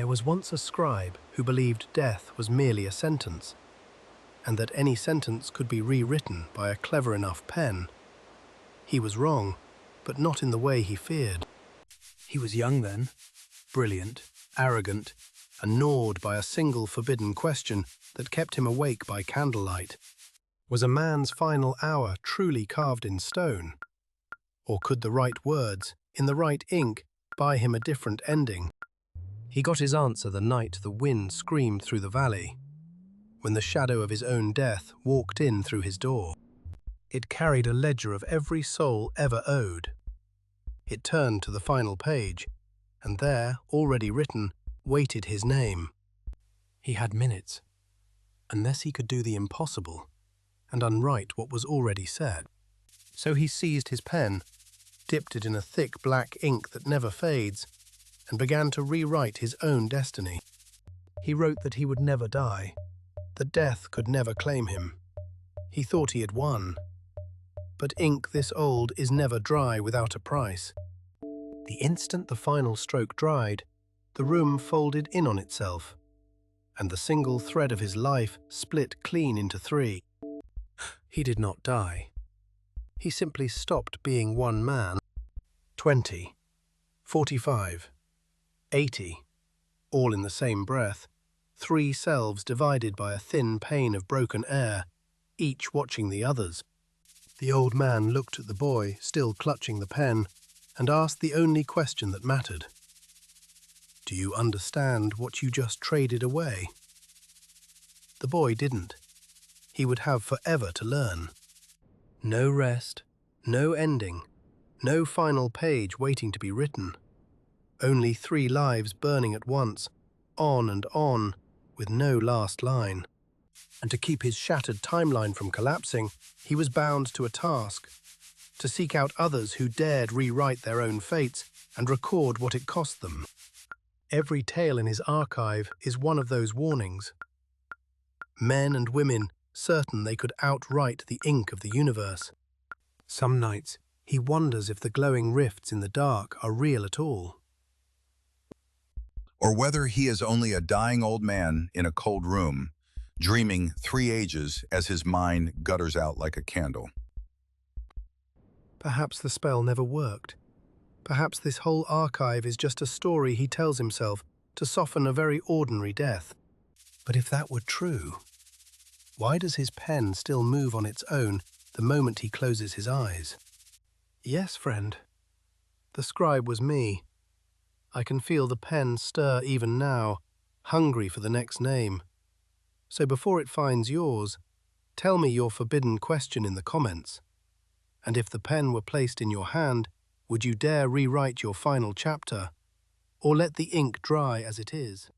There was once a scribe who believed death was merely a sentence, and that any sentence could be rewritten by a clever enough pen. He was wrong, but not in the way he feared. He was young then, brilliant, arrogant, and gnawed by a single forbidden question that kept him awake by candlelight. Was a man's final hour truly carved in stone? Or could the right words, in the right ink, buy him a different ending? He got his answer the night the wind screamed through the valley, when the shadow of his own death walked in through his door. It carried a ledger of every soul ever owed. It turned to the final page, and there, already written, waited his name. He had minutes, unless he could do the impossible and unwrite what was already said. So he seized his pen, dipped it in a thick black ink that never fades, and began to rewrite his own destiny. He wrote that he would never die, that death could never claim him. He thought he had won. But ink this old is never dry without a price. The instant the final stroke dried, the room folded in on itself, and the single thread of his life split clean into three. He did not die. He simply stopped being one man. 20, 45, 80, all in the same breath, three selves divided by a thin pane of broken air, each watching the others. The old man looked at the boy, still clutching the pen, and asked the only question that mattered. Do you understand what you just traded away? The boy didn't. He would have forever to learn. No rest, no ending, no final page waiting to be written. Only three lives burning at once, on and on, with no last line. And to keep his shattered timeline from collapsing, he was bound to a task, to seek out others who dared rewrite their own fates and record what it cost them. Every tale in his archive is one of those warnings. Men and women certain they could outwrite the ink of the universe. Some nights, he wonders if the glowing rifts in the dark are real at all. Or whether he is only a dying old man in a cold room, dreaming 3 ages as his mind gutters out like a candle. Perhaps the spell never worked. Perhaps this whole archive is just a story he tells himself to soften a very ordinary death. But if that were true, why does his pen still move on its own the moment he closes his eyes? Yes, friend. The scribe was me. I can feel the pen stir even now, hungry for the next name. So before it finds yours, tell me your forbidden question in the comments. And if the pen were placed in your hand, would you dare rewrite your final chapter, or let the ink dry as it is?